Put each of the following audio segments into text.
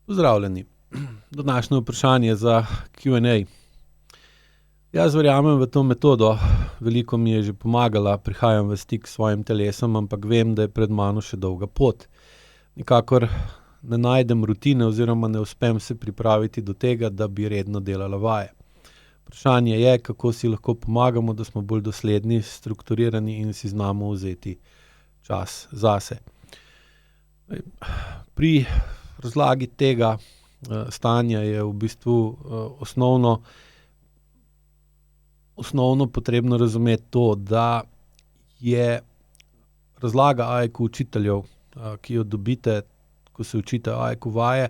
Pozdravljeni. Današnje vprašanje za Q&A. Jaz verjamem v to metodo, veliko mi je že pomagala, prihajam v stik s svojim telesom, ampak vem, da je pred mano še dolga pot. Nikakor ne najdem rutine oziroma ne uspem se pripraviti do tega, da bi redno delala vaje. Vprašanje je, kako si lahko pomagamo, da smo bolj dosledni, strukturirani in si znamo vzeti čas zase. Pri razlagi tega stanja je v bistvu osnovno potrebno razumeti to, da je razlaga AIQ učiteljev, ki jo dobite, ko se učite AIQ vaje,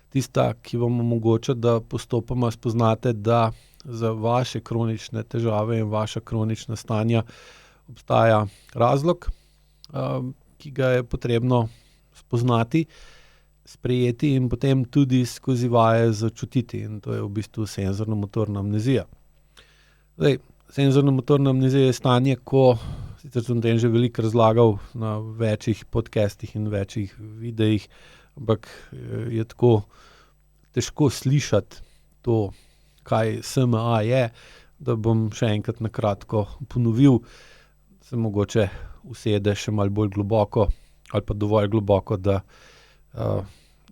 tista, ki vam omogoča, da postopoma spoznate, da za vaše kronične težave in vaša kronična stanja obstaja razlog, ki ga je potrebno spoznati, sprejeti in potem tudi skozi vaje začutiti. In to je v bistvu senzorno-motorna amnezija. Senzorno-motorna amnezija je stanje, ko, sicer sem tem že veliko razlagal na večjih podcastih in večjih videih, ampak je tako težko slišati to, kaj SMA je, da bom še enkrat na kratko ponovil, se mogoče usede še malo bolj globoko ali pa dovolj globoko, da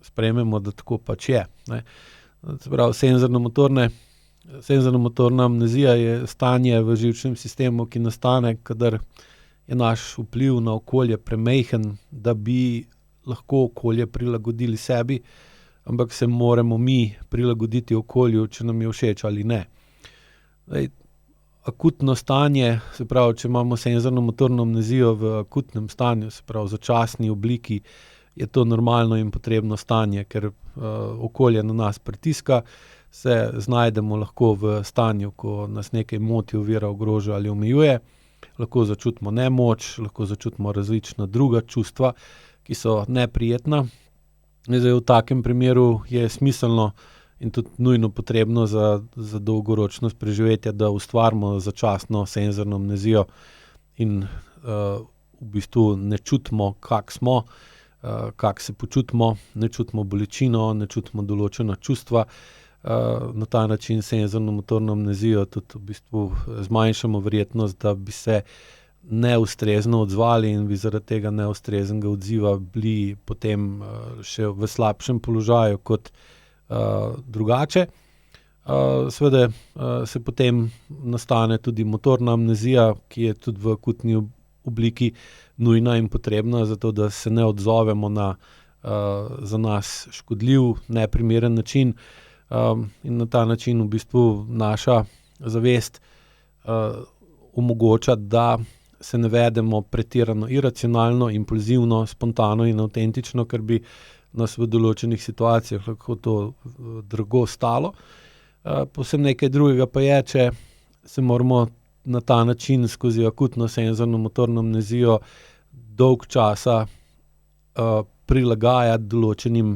sprejmemo, da tako pač je. Ne. Se pravi, senzorno-motorna amnezija je stanje v živčnem sistemu, ki nastane, kadar je naš vpliv na okolje premajhen, da bi lahko okolje prilagodili sebi, ampak se moramo mi prilagoditi okolju, če nam je všeč ali ne. Akutno stanje, se pravi, če imamo senzorno-motorno amnezijo v akutnem stanju, se pravi v začasni obliki, je to normalno in potrebno stanje, ker okolje na nas pritiska, se znajdemo lahko v stanju, ko nas nekaj moti, ovira, ogroža ali omejuje, lahko začutimo nemoč, lahko začutimo različna druga čustva, ki so neprijetna. Zdaj, v takem primeru je smiselno in tudi nujno potrebno za dolgoročno preživetje, da ustvarimo začasno senzorno amnezijo in v bistvu ne čutimo, kak smo, kak se počutimo, ne čutimo bolečino, ne čutimo določena čustva. Na ta način senzorno-motorno amnezijo tudi v bistvu zmanjšamo verjetnost, da bi se neustrezno odzvali in bi zaradi tega neustreznega odziva bili potem še v slabšem položaju kot drugače. Seveda se potem nastane tudi motorna amnezija, ki je tudi v akutni obliki nujna in potrebna, zato da se ne odzovemo na za nas škodljiv, neprimeren način, in na ta način v bistvu naša zavest omogoča, da se ne vedemo pretirano iracionalno, impulzivno, spontano in avtentično, ker bi nas v določenih situacijah lahko to drago stalo. Povsem nekaj drugega pa je, če se moramo na ta način skozi akutno senzorno-motorno amnezijo dolg časa prilagajati določenim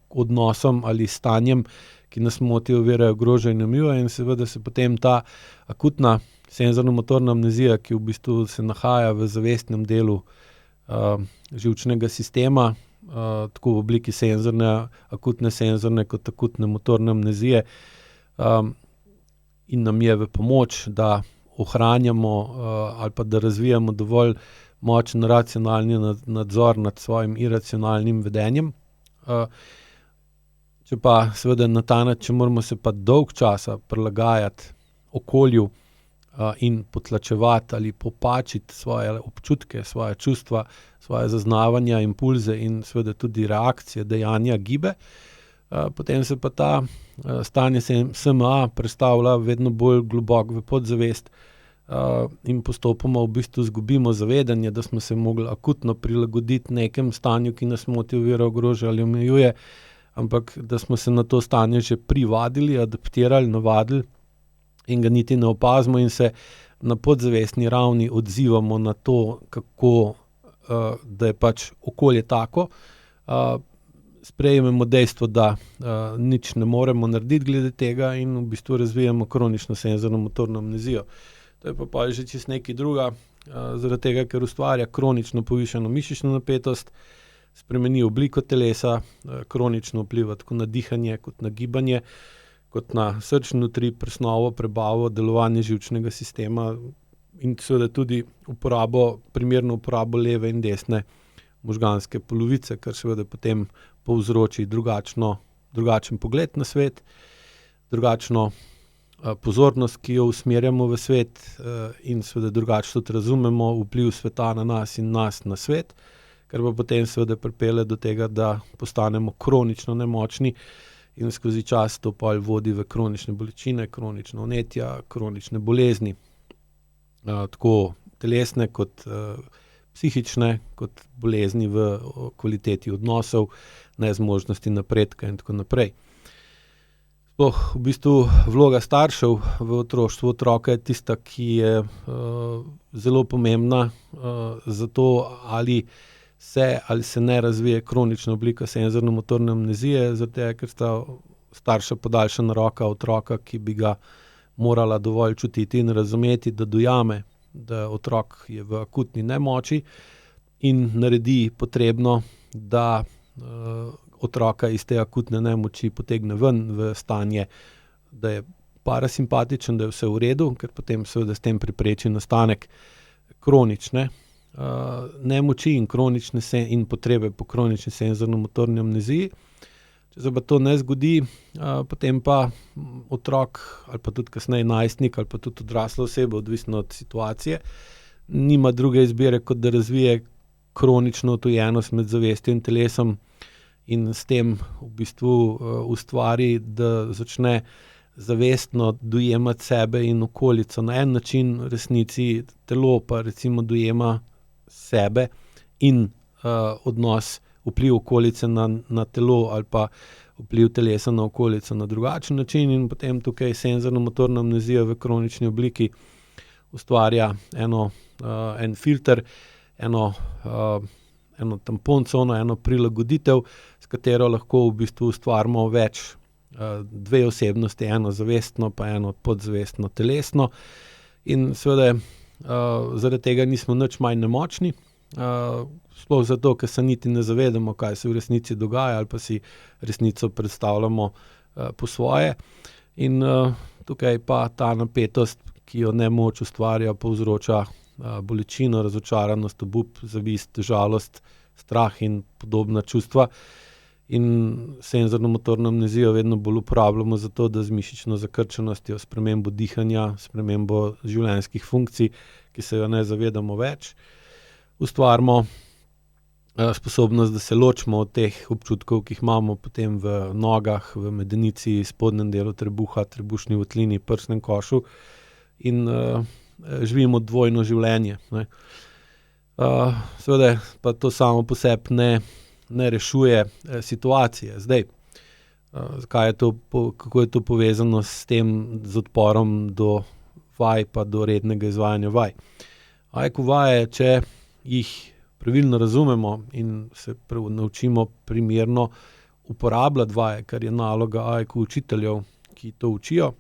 odnosom ali stanjem, ki nas motijo, ovirajo, ogrožajo in omejujejo, in seveda se potem ta akutna senzorno-motorna amnezija, ki v bistvu se nahaja v zavestnem delu živčnega sistema, tako v obliki akutne senzorne kot akutne motorne amnezije, in nam je v pomoč, da ohranjamo ali pa da razvijamo dovolj močen racionalni nadzor nad svojim iracionalnim vedenjem. Če pa seveda na ta način moramo se pa dolg časa prilagajati okolju in potlačevati ali popačiti svoje občutke, svoje čustva, svoje zaznavanja, impulze in seveda tudi reakcije, dejanja, gibe, potem se pa ta stanje SMA prestavlja vedno bolj globoko v podzavest in postopoma v bistvu izgubimo zavedanje, da smo se mogli akutno prilagoditi nekemu stanju, ki nas moti, ovira, ogroža ali omejuje, ampak da smo se na to stanje že privadili, adaptirali, navadili in ga niti ne opazimo in se na podzavestni ravni odzivamo na to, kako da je pač okolje tako. Sprejmemo dejstvo, da nič ne moremo narediti glede tega in v bistvu razvijamo kronično senzorno-motorno amnezijo. To je pa že čisto nekaj druga, zaradi tega, ker ustvarja kronično povišano mišično napetost, spremeni obliko telesa, kronično vpliva tako na dihanje, kot na gibanje, kot na srčni utrip, presnovo, prebavo, delovanje živčnega sistema in seveda tudi primerno uporabo leve in desne možganske polovice, kar seveda potem povzroči drugačen pogled na svet, drugačno pozornost, ki jo usmerjamo v svet, in seveda drugače tudi razumemo vpliv sveta na nas in nas na svet, kar pa potem seveda pripelje do tega, da postanemo kronično nemočni in skozi čas to pol vodi v kronične bolečine, kronična vnetja, kronične bolezni. Tako telesne kot psihične, kot bolezni v kvaliteti odnosov, nezmožnosti napredka in tako naprej. Sploh v bistvu vloga staršev v otroštvu otroka je tista, ki je zelo pomembna za to, ali se ne razvije kronična oblika senzorno-motorne amnezije, zaradi tega, ker sta starša podaljšana roka otroka, ki bi ga morala dovolj čutiti in razumeti, da dojame, da otrok je v akutni nemoči in naredi potrebno, da otroka iz te akutne nemoči potegne ven v stanje, da je parasimpatičen, da je vse v redu, ker potem seveda s tem prepreči nastanek kronične nemoči in potrebe po kronični senzorno-motorni amneziji. Če se pa to ne zgodi, potem pa otrok ali pa tudi kasneje najstnik ali pa tudi odrasla oseba, odvisno od situacije, nima druge izbire, kot da razvije kronično odtujenost med zavestjo in telesom in s tem v bistvu ustvari, da začne zavestno dojemati sebe in okolico na en način, v resnici telo pa recimo dojema sebe in vpliv okolice na telo ali pa vpliv telesa na okolico na drugačen način in potem tukaj senzorno-motorna amnezija v kronični obliki ustvarja en filter, eno tamponcono, eno prilagoditev, s katero lahko v bistvu ustvarimo dve osebnosti, eno zavestno pa eno podzavestno telesno in seveda zaradi tega nismo nič manj nemočni, sploh zato, ker se niti ne zavedamo, kaj se v resnici dogaja ali pa si resnico predstavljamo po svoje. In tukaj pa ta napetost, ki jo nemoč ustvarja, povzroča bolečino, razočaranost, obup, zavist, žalost, strah in podobna čustva. In senzorno-motorno amnezijo vedno bolj uporabljamo za to, da z mišično zakrčenostjo, spremembo dihanja, spremembo življenjskih funkcij, ki se jo ne zavedamo več, ustvarimo sposobnost, da se ločimo od teh občutkov, ki jih imamo potem v nogah, v medenici, spodnjem delu trebuha, trebušni votlini, prsnem košu in živimo dvojno življenje, ne. Seveda pa to samo po sebi ne rešuje situacije. Zdaj, kako je to povezano s tem, z odporom do vaj pa do rednega izvajanja vaj? AIQ vaje, če jih pravilno razumemo in se naučimo primerno uporabljati vaje, kar je naloga AIQ učiteljev, ki to učijo,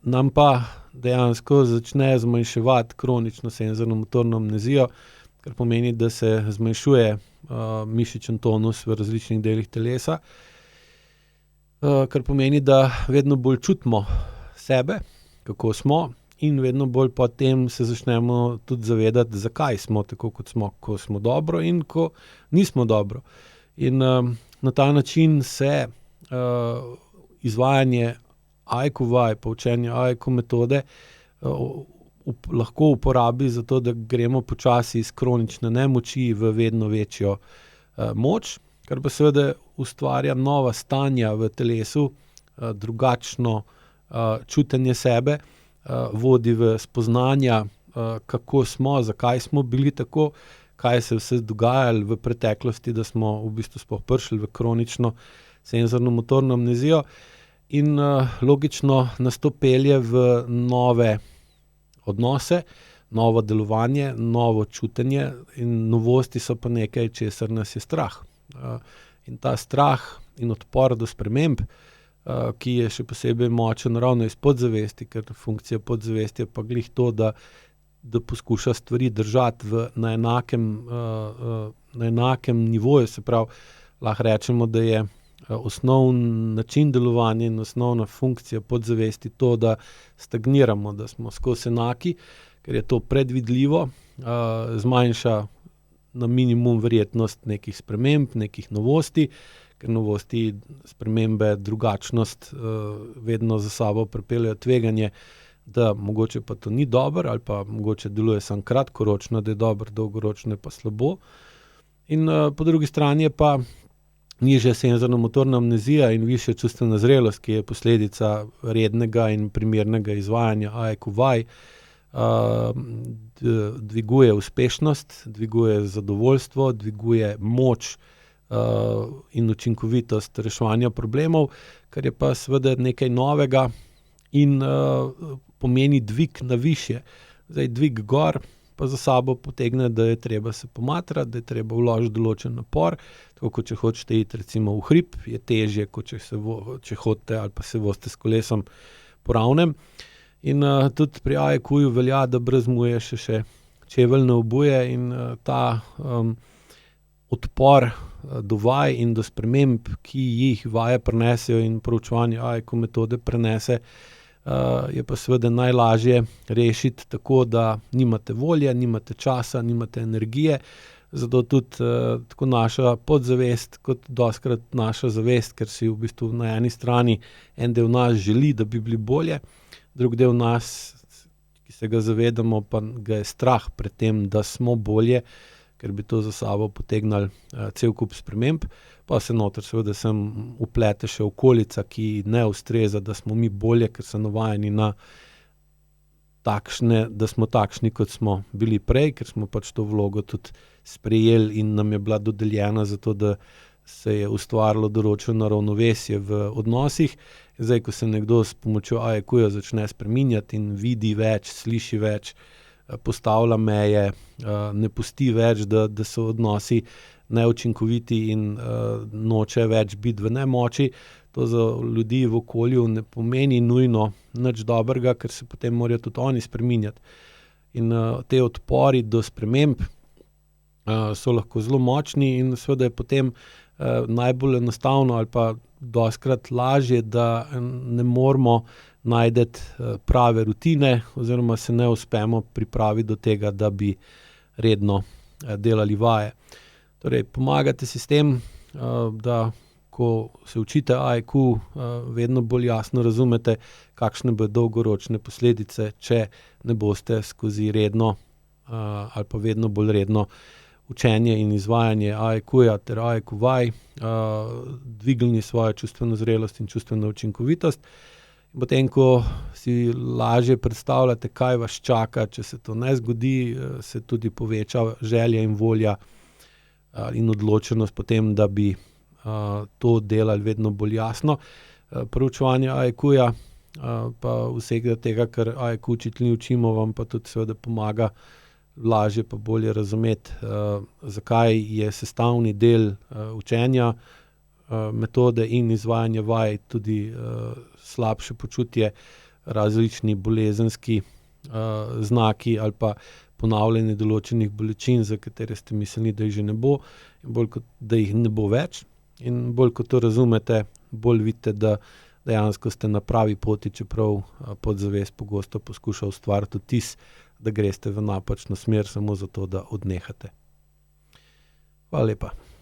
nam pa dejansko začne zmanjševati kronično senzorno-motorno amnezijo, kar pomeni, da se zmanjšuje mišičen tonus v različnih delih telesa, kar pomeni, da vedno bolj čutimo sebe, kako smo, in vedno bolj potem se začnemo tudi zavedati, zakaj smo tako, kot smo, ko smo dobro in ko nismo dobro. In na ta način se izvajanje AIQ vaj, poučenje AIQ metode lahko uporabi za to, da gremo počasi iz kronične nemoči v vedno večjo moč, kar pa seveda ustvarja nova stanja v telesu, drugačno čutenje sebe, vodi v spoznanja, kako smo, zakaj smo bili tako, kaj se je vse dogajalo v preteklosti, da smo v bistvu sploh prišli v kronično senzorno-motorno amnezijo in logično nas to pelje v nove odnose, novo delovanje, novo čutenje in novosti so pa nekaj, česar nas je strah. In ta strah in odpor do sprememb, ki je še posebej močen ravno iz podzavesti, ker funkcija podzavesti je pa glih to, da poskuša stvari držati na na enakem nivoju, se pravi, lahko rečemo, da je osnovni način delovanja in osnovna funkcija podzavesti to, da stagniramo, da smo skozi enaki, ker je to predvidljivo, zmanjša na minimum verjetnost nekih sprememb, nekih novosti, ker novosti, spremembe, drugačnost vedno za sabo pripeljejo tveganje, da mogoče pa to ni dobro ali pa mogoče deluje samo kratkoročno, da je dobro, dolgoročno je pa slabo. In po drugi strani je pa nižja senzorno-motorna amnezija in višja čustvena zrelost, ki je posledica rednega in primernega izvajanja AEQ-vaj, dviguje uspešnost, dviguje zadovoljstvo, dviguje moč in učinkovitost reševanja problemov, kar je pa seveda nekaj novega in pomeni dvig na višje. Zdaj, dvig gor pa za sabo potegne, da je treba se pomatrati, da je treba vložiti določen napor, tako kot če hočete iti recimo v hrib, je težje, kot če hodite ali pa se vozite s kolesom po ravnem. In tudi pri AEQ-ju velja, da brez muje še čevelj ne obuje in ta odpor do vaj in do sprememb, ki jih vaje prinesejo in proučevanje AEQ metode prenese, je pa seveda najlažje rešiti tako, da nimate volje, nimate časa, nimate energije, zato tudi tako naša podzavest kot dostikrat naša zavest, ker si v bistvu na eni strani en del nas želi, da bi bili bolje, drug del nas, ki se ga zavedamo, pa ga je strah pred tem, da smo bolje, ker bi to za sabo potegnili cel kup sprememb, pa se noter seveda sem vplete še okolica, ki ne ustreza, da smo mi bolje, ker so navajeni na takšne, da smo takšni, kot smo bili prej, ker smo pač to vlogo tudi sprejeli in nam je bila dodeljena zato, da se je ustvarilo določeno ravnovesje v odnosih. Zdaj, ko se nekdo s pomočjo AEQ-ja začne spreminjati in vidi več, sliši več, postavlja meje, ne pusti več, da so odnosi neučinkoviti in noče več biti v nemoči, to za ljudi v okolju ne pomeni nujno nič dobrega, ker se potem morajo tudi oni spreminjati. In te odpori do sprememb so lahko zelo močni in seveda je potem najbolj enostavno ali pa dostikrat lažje, da ne moremo najti prave rutine oziroma se ne uspemo pripraviti do tega, da bi redno delali vaje. Torej, pomagate si s tem, da ko se učite AEQ, vedno bolj jasno razumete, kakšne bodo dolgoročne posledice, če ne boste skozi redno ali pa vedno bolj redno učenje in izvajanje AEQ-ja ter AEQ-vaj dvignili svojo čustveno zrelost in čustveno učinkovitost. In potem, ko si lažje predstavljate, kaj vas čaka, če se to ne zgodi, se tudi poveča želja in volja in odločenost potem, da bi to delali vedno bolj jasno. Proučevanje AEQ-ja pa vsega tega, kar AEQ učitelji učimo, vam pa tudi seveda pomaga lažje pa bolje razumeti, zakaj je sestavni del učenja metode in izvajanja vaj tudi slabše počutje, različni bolezenski znaki ali pa ponavljanje določenih bolečin, za katere ste mislili, da jih že ne bo, in bolj kot da jih ne bo več. In bolj kot to razumete, bolj vidite, da dejansko ste na pravi poti, čeprav podzavest pogosto poskuša ustvariti vtis, da greste v napačno smer samo zato, da odnehate. Hvala lepa.